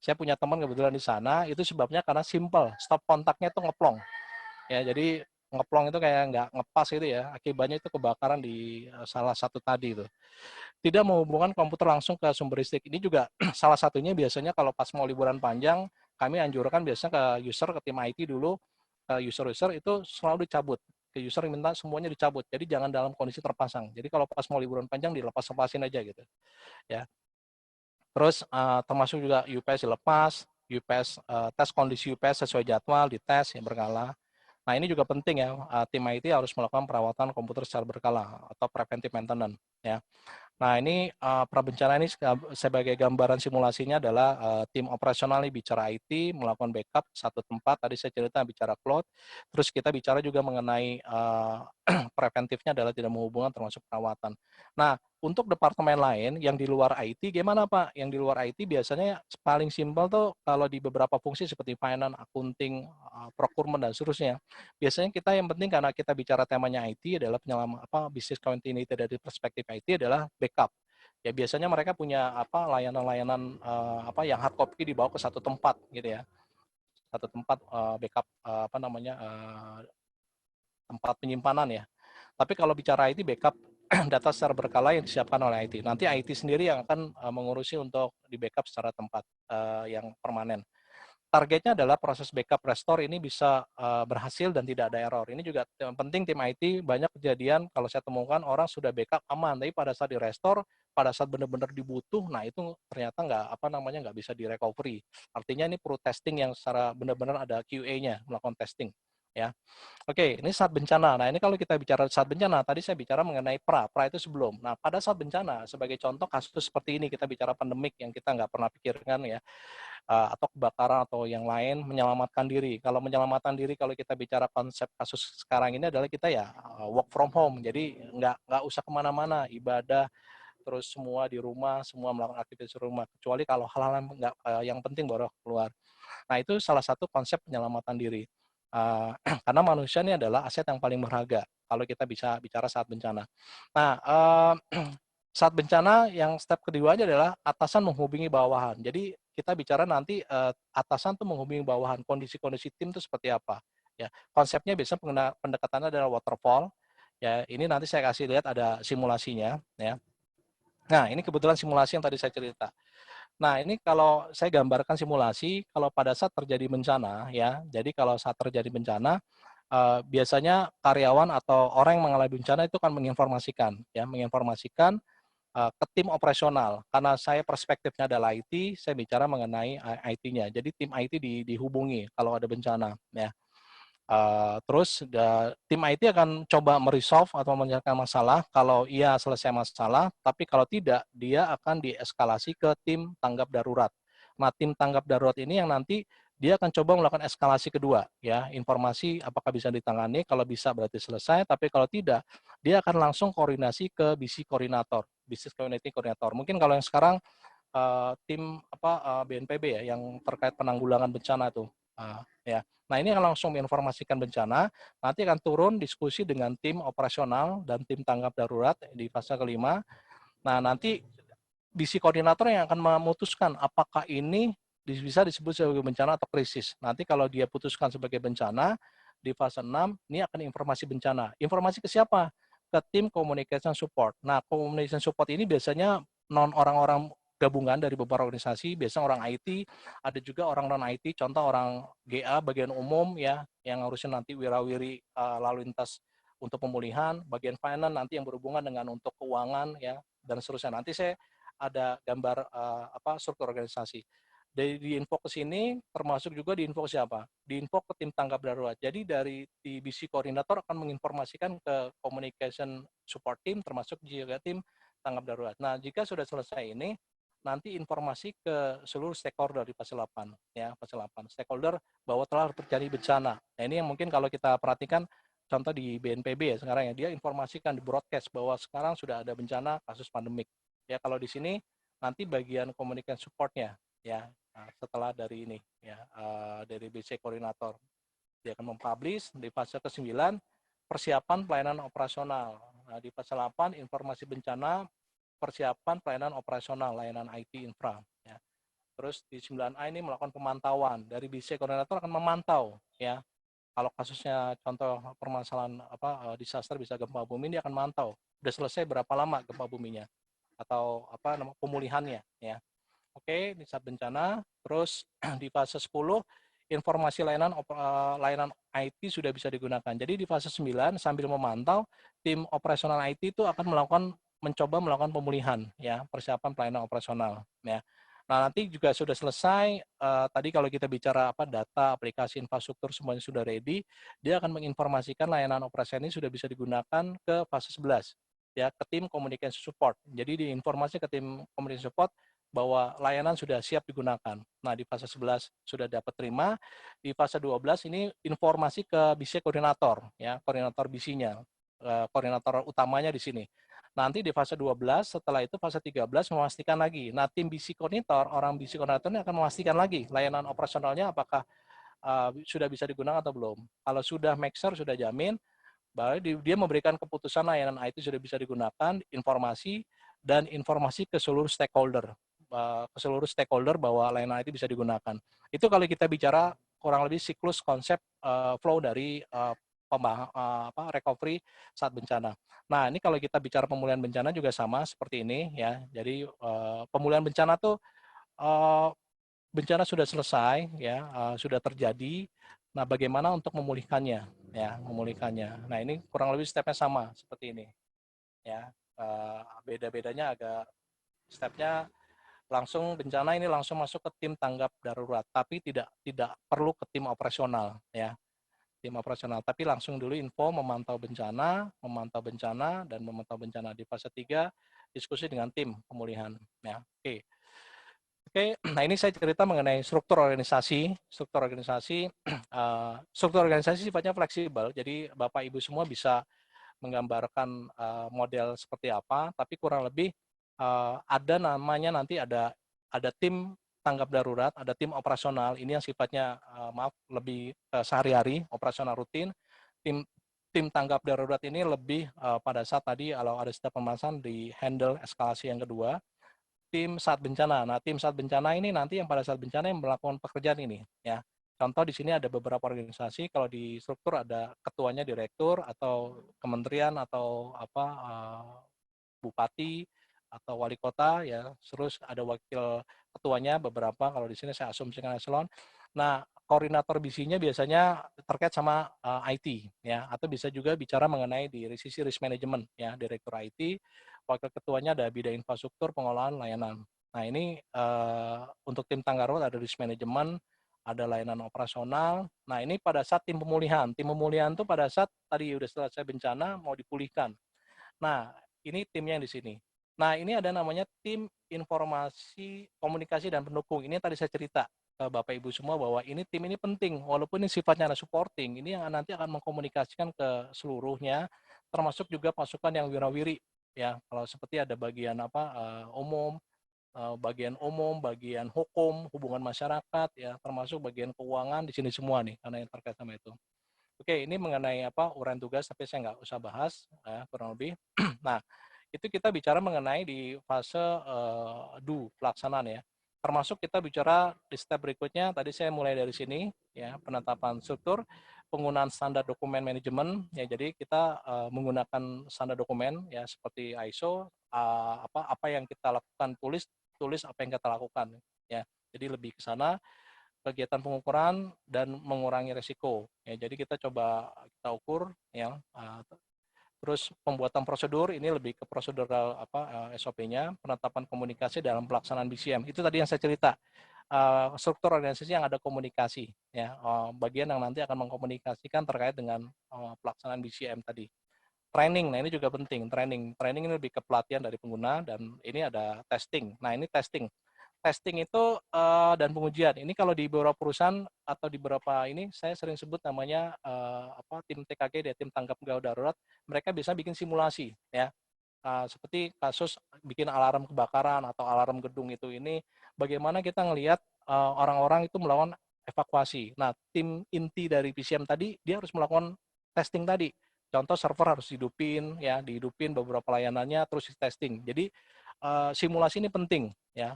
Saya punya teman kebetulan di sana, itu sebabnya karena simple, stop kontaknya itu ngeplong. Ya, jadi ngeplong itu kayak nggak ngepas gitu ya, akibatnya itu kebakaran di salah satu tadi itu. Tidak menghubungkan komputer langsung ke sumber listrik. Ini juga salah satunya biasanya kalau pas mau liburan panjang, kami anjurkan biasanya ke user, ke tim IT dulu, ke user-user itu selalu dicabut. Ke user minta semuanya dicabut. Jadi jangan dalam kondisi terpasang. Jadi kalau pas mau liburan panjang dilepas-lepasin aja gitu. Ya. Terus termasuk juga UPS dilepas, UPS tes kondisi UPS sesuai jadwal, dites yang berkala. Nah ini juga penting ya, tim IT harus melakukan perawatan komputer secara berkala atau preventive maintenance ya. Nah, ini prabencana ini sebagai gambaran simulasinya adalah tim operasional ini bicara IT, melakukan backup satu tempat, tadi saya cerita bicara cloud, terus kita bicara juga mengenai preventifnya adalah tidak menghubungkan termasuk perawatan. Nah, untuk departemen lain yang di luar IT, gimana Pak? Yang di luar IT biasanya paling simpel tuh kalau di beberapa fungsi seperti finance, accounting, procurement, dan seterusnya. Biasanya kita yang penting karena kita bicara temanya IT adalah business continuity dari perspektif IT adalah backup. Ya biasanya mereka punya layanan-layanan yang hard copy dibawa ke satu tempat gitu ya. Satu tempat backup tempat penyimpanan ya. Tapi kalau bicara IT backup data secara berkala yang disiapkan oleh IT. Nanti IT sendiri yang akan mengurusi untuk di backup secara tempat yang permanen. Targetnya adalah proses backup restore ini bisa berhasil dan tidak ada error. Ini juga yang penting tim IT banyak kejadian kalau saya temukan orang sudah backup aman, tapi pada saat di restore, pada saat benar-benar dibutuh, nah itu ternyata nggak bisa di recovery. Artinya ini perlu testing yang secara benar-benar ada QA-nya melakukan testing. Ya, oke, ini saat bencana. Nah, ini kalau kita bicara saat bencana, tadi saya bicara mengenai pra itu sebelum. Nah, pada saat bencana, sebagai contoh kasus seperti ini, kita bicara pandemik yang kita nggak pernah pikirkan ya, atau kebakaran atau yang lain, menyelamatkan diri. Kalau menyelamatkan diri, kalau kita bicara konsep kasus sekarang ini adalah kita ya work from home. Jadi nggak usah kemana-mana, ibadah terus semua di rumah, semua melakukan aktivitas di rumah, kecuali kalau hal-hal yang penting baru keluar. Nah, itu salah satu konsep penyelamatan diri. Karena manusia ini adalah aset yang paling berharga kalau kita bisa bicara saat bencana. Nah, saat bencana yang step keduanya adalah atasan menghubungi bawahan. Jadi kita bicara nanti atasan tuh menghubungi bawahan, kondisi-kondisi tim itu seperti apa. Ya, konsepnya biasanya pendekatannya adalah waterfall. Ya, ini nanti saya kasih lihat ada simulasinya. Ya. Nah, ini kebetulan simulasi yang tadi saya cerita. Nah, ini kalau saya gambarkan simulasi, kalau pada saat terjadi bencana, ya, jadi kalau saat terjadi bencana, biasanya karyawan atau orang yang mengalami bencana itu akan menginformasikan ke tim operasional. Karena saya perspektifnya adalah IT, saya bicara mengenai IT-nya. Jadi tim IT dihubungi kalau ada bencana, ya. Terus tim IT akan coba meresolve atau menyelesaikan masalah. Kalau ia selesai masalah, tapi kalau tidak, dia akan dieskalasi ke tim tanggap darurat. Nah, tim tanggap darurat ini yang nanti dia akan coba melakukan eskalasi kedua, ya, informasi apakah bisa ditangani. Kalau bisa berarti selesai, tapi kalau tidak, dia akan langsung koordinasi ke BC koordinator, Business Community Coordinator. Mungkin kalau yang sekarang tim BNPB ya, yang terkait penanggulangan bencana tuh, ya. Nah, ini akan langsung menginformasikan bencana, nanti akan turun diskusi dengan tim operasional dan tim tanggap darurat di fase kelima. Nah, nanti BC koordinator yang akan memutuskan apakah ini bisa disebut sebagai bencana atau krisis. Nanti kalau dia putuskan sebagai bencana, di fase 6, ini akan informasi bencana. Informasi ke siapa? Ke tim communication support. Nah, communication support ini biasanya orang-orang gabungan dari beberapa organisasi, biasanya orang IT, ada juga orang non-IT, contoh orang GA, bagian umum, ya, yang ngurusin nanti wirawiri lalu lintas untuk pemulihan, bagian finance nanti yang berhubungan dengan untuk keuangan, ya, dan seterusnya. Nanti saya ada gambar struktur organisasi. Di info ke sini, termasuk juga di info ke siapa? Di info ke tim tanggap darurat. Jadi dari BC koordinator akan menginformasikan ke communication support team, termasuk juga tim tanggap darurat. Nah, jika sudah selesai ini, nanti informasi ke seluruh stakeholder di fase 8, ya, fase 8. Stakeholder bahwa telah terjadi bencana. Nah, ini yang mungkin kalau kita perhatikan, contoh di BNPB ya sekarang ya, dia informasikan di broadcast bahwa sekarang sudah ada bencana kasus pandemik. Ya, kalau di sini nanti bagian communication support-nya, ya, setelah dari ini, ya, dari BC koordinator, dia akan mempublish di fase ke-9 persiapan pelayanan operasional. Nah, di fase 8 informasi bencana, persiapan pelayanan operasional, layanan IT infra. Ya. Terus di 9A ini melakukan pemantauan. Dari BC koordinator akan memantau, ya. Kalau kasusnya contoh permasalahan disaster bisa gempa bumi, dia akan mantau. Sudah selesai berapa lama gempa buminya atau pemulihannya, ya. Oke, di saat bencana. Terus di fase 10 informasi layanan IT sudah bisa digunakan. Jadi di fase 9 sambil memantau, tim operasional IT itu akan mencoba melakukan pemulihan, ya, persiapan pelayanan operasional, ya. Nah, nanti juga sudah selesai, tadi kalau kita bicara data, aplikasi, infrastruktur semuanya sudah ready, dia akan menginformasikan layanan operasi ini sudah bisa digunakan ke fase 11, ya, ke tim communication support. Jadi diinformasi ke tim communication support bahwa layanan sudah siap digunakan. Nah, di fase 11 sudah dapat terima, di fase 12 ini informasi ke BC koordinator, ya, koordinator BC-nya, koordinator utamanya di sini. Nanti di fase 12, setelah itu fase 13 memastikan lagi. Nah, tim BC koordinator, orang BC koordinator ini akan memastikan lagi layanan operasionalnya apakah sudah bisa digunakan atau belum. Kalau sudah make sure, sudah jamin, baru dia memberikan keputusan layanan IT sudah bisa digunakan, informasi ke seluruh stakeholder bahwa layanan IT bisa digunakan. Itu kalau kita bicara kurang lebih siklus konsep flow dari recovery saat bencana. Nah, ini kalau kita bicara pemulihan bencana juga sama seperti ini, ya. Jadi pemulihan bencana tuh bencana sudah selesai, ya, sudah terjadi. Nah, bagaimana untuk memulihkannya, ya, memulihkannya. Nah, ini kurang lebih stepnya sama seperti ini, ya. Beda-bedanya agak stepnya langsung bencana ini langsung masuk ke tim tanggap darurat, tapi tidak perlu ke tim operasional, ya, tim operasional, tapi langsung dulu info memantau bencana dan memantau bencana di fase 3 diskusi dengan tim pemulihan, ya. Oke. Oke, nah ini saya cerita mengenai struktur organisasi. Struktur organisasi sifatnya fleksibel, jadi Bapak Ibu semua bisa menggambarkan model seperti apa, tapi kurang lebih ada namanya nanti ada tim tanggap darurat, ada tim operasional. Ini yang sifatnya maaf lebih sehari-hari, operasional rutin. Tim tim tanggap darurat ini lebih pada saat tadi kalau ada setiap pemanasan di handle eskalasi yang kedua. Tim saat bencana. Nah, tim saat bencana ini nanti yang pada saat bencana yang melakukan pekerjaan ini, ya. Contoh di sini ada beberapa organisasi, kalau di struktur ada ketuanya direktur atau kementerian atau apa bupati atau wali kota, ya, terus ada wakil ketuanya beberapa, kalau di sini saya asumsikan eselon. Nah, koordinator BC-nya biasanya terkait sama IT, ya, atau bisa juga bicara mengenai di sisi risk management, ya, direktur IT, wakil ketuanya ada bidang infrastruktur, pengolahan, layanan. Nah, ini untuk tim tanggarut ada risk management, ada layanan operasional. Nah, ini pada saat tim pemulihan. Tim pemulihan itu pada saat tadi udah selesai bencana mau dipulihkan. Nah, ini timnya yang di sini. Nah, ini ada namanya tim informasi, komunikasi, dan pendukung. Ini yang tadi saya cerita ke Bapak Ibu semua bahwa ini tim ini penting, walaupun ini sifatnya ada supporting, ini yang nanti akan mengkomunikasikan ke seluruhnya, termasuk juga pasukan yang wirawiri, ya. Kalau seperti ada bagian apa umum, bagian hukum, hubungan masyarakat, ya, termasuk bagian keuangan di sini semua nih, karena yang terkait sama itu. Oke, ini mengenai apa uraian tugas, tapi saya nggak usah bahas, ya, kurang lebih. Nah, itu kita bicara mengenai di fase do pelaksanaan, ya. Termasuk kita bicara di step berikutnya. Tadi saya mulai dari sini, ya, penetapan struktur, penggunaan standar dokumen manajemen, ya. Jadi kita menggunakan standar dokumen, ya, seperti ISO, apa yang kita lakukan, tulis apa yang kita lakukan, ya. Jadi lebih ke sana, kegiatan pengukuran dan mengurangi resiko. Ya, jadi kita coba kita ukur, ya. Terus pembuatan prosedur ini lebih ke prosedural SOP-nya, penetapan komunikasi dalam pelaksanaan BCM. Itu tadi yang saya cerita. Struktur organisasi yang ada komunikasi, ya. Bagian yang nanti akan mengkomunikasikan terkait dengan pelaksanaan BCM tadi. Training, nah ini juga penting. Training ini lebih ke pelatihan dari pengguna, dan ini ada testing. Nah, ini testing itu dan pengujian. Ini kalau di beberapa perusahaan atau di beberapa ini saya sering sebut namanya tim TKG, tim tanggap gawat darurat. Mereka bisa bikin simulasi, ya. Seperti kasus bikin alarm kebakaran atau alarm gedung ini bagaimana kita ngelihat orang-orang itu melakukan evakuasi. Nah, tim inti dari PCM tadi dia harus melakukan testing tadi. Contoh server harus dihidupin, ya, dihidupin beberapa layanannya terus di testing. Jadi simulasi ini penting, ya.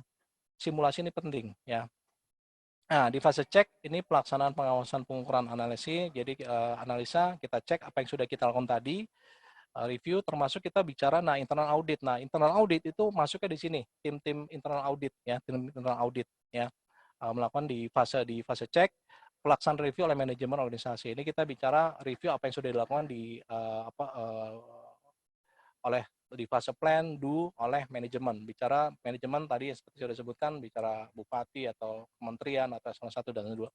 Simulasi ini penting, ya. Nah, di fase cek ini pelaksanaan pengawasan pengukuran analisis. Jadi analisa, kita cek apa yang sudah kita lakukan tadi, review, termasuk kita bicara internal audit. Nah, internal audit itu masuknya di sini, tim-tim internal audit, ya, tim internal audit, ya. Melakukan di fase cek, pelaksanaan review oleh manajemen organisasi. Ini kita bicara review apa yang sudah dilakukan oleh di fase plan, do oleh manajemen. Bicara manajemen tadi seperti sudah disebutkan, bicara bupati atau kementerian atau salah satu dan dua.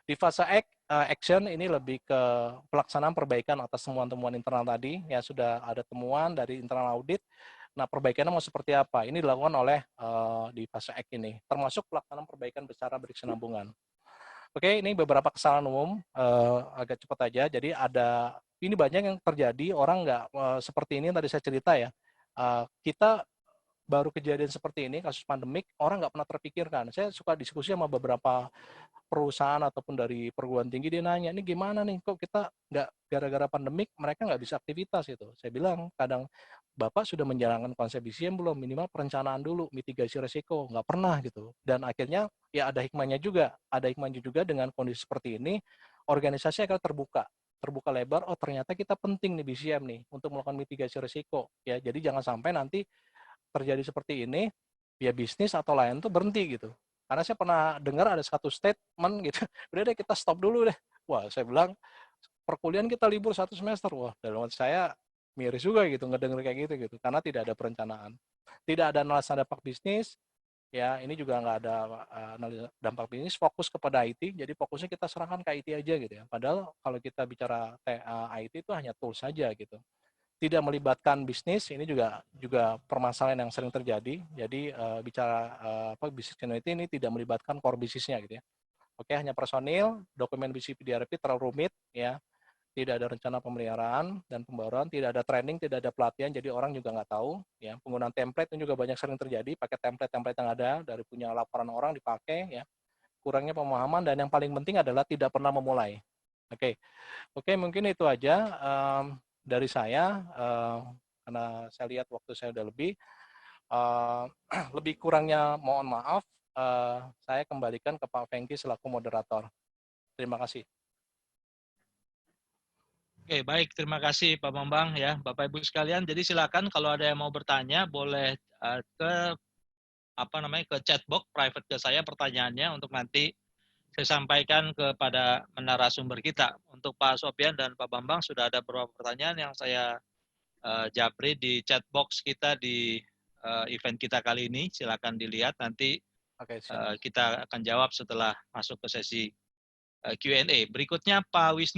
Di fase action ini lebih ke pelaksanaan perbaikan atas temuan-temuan internal tadi, ya, sudah ada temuan dari internal audit. Nah, perbaikannya mau seperti apa? Ini dilakukan oleh di fase act ini, termasuk pelaksanaan perbaikan secara berkesinambungan. Oke, ini beberapa kesalahan umum, agak cepat aja. Jadi ini banyak yang terjadi, orang nggak seperti ini yang tadi saya cerita, ya. Kita baru kejadian seperti ini, kasus pandemik, orang nggak pernah terpikirkan. Saya suka diskusi sama beberapa perusahaan ataupun dari perguruan tinggi, dia nanya, ini gimana nih, kok kita nggak, gara-gara pandemik mereka nggak bisa aktivitas gitu. Saya bilang, kadang Bapak sudah menjalankan konsep BCM belum? Minimal perencanaan dulu, mitigasi resiko, nggak pernah gitu. Dan akhirnya ya ada hikmahnya juga dengan kondisi seperti ini, organisasi akan terbuka lebar, oh ternyata kita penting nih BCM nih untuk melakukan mitigasi resiko, ya. Jadi jangan sampai nanti terjadi seperti ini, ya bisnis atau lain tuh berhenti gitu. Karena saya pernah dengar ada satu statement gitu, udah deh kita stop dulu deh. Wah, saya bilang perkuliahan kita libur 1 semester. Wah, dalam hati saya miris juga gitu ngedenger kayak gitu, karena tidak ada perencanaan. Tidak ada analisa dampak bisnis, ya, ini juga nggak ada analisa dampak bisnis, fokus kepada IT, jadi fokusnya kita serahkan ke IT aja gitu, ya. Padahal kalau kita bicara IT itu hanya tools saja gitu. Tidak melibatkan bisnis, ini juga permasalahan yang sering terjadi. Jadi bicara business continuity ini tidak melibatkan core bisnisnya gitu, ya. Oke, hanya personil, dokumen BCP DRP terlalu rumit, ya. tidak ada rencana pemeliharaan dan pembaruan, tidak ada training, tidak ada pelatihan, jadi orang juga nggak tahu. Ya, penggunaan template itu juga banyak sering terjadi, pakai template-template yang ada dari punya laporan orang dipakai, ya. Kurangnya pemahaman dan yang paling penting adalah tidak pernah memulai. Oke, oke mungkin itu aja dari saya, karena saya lihat waktu saya udah lebih. Lebih kurangnya mohon maaf. Saya kembalikan ke Pak Fengki selaku moderator. Terima kasih. Oke, baik. Terima kasih Pak Bambang ya, Bapak Ibu sekalian. Jadi silakan kalau ada yang mau bertanya boleh ke ke chat box private ke saya pertanyaannya untuk nanti saya sampaikan kepada narasumber kita. Untuk Pak Sofian dan Pak Bambang sudah ada beberapa pertanyaan yang saya japri di chat box kita di event kita kali ini. Silakan dilihat nanti kita akan jawab setelah masuk ke sesi Q&A. Berikutnya Pak Wisnu.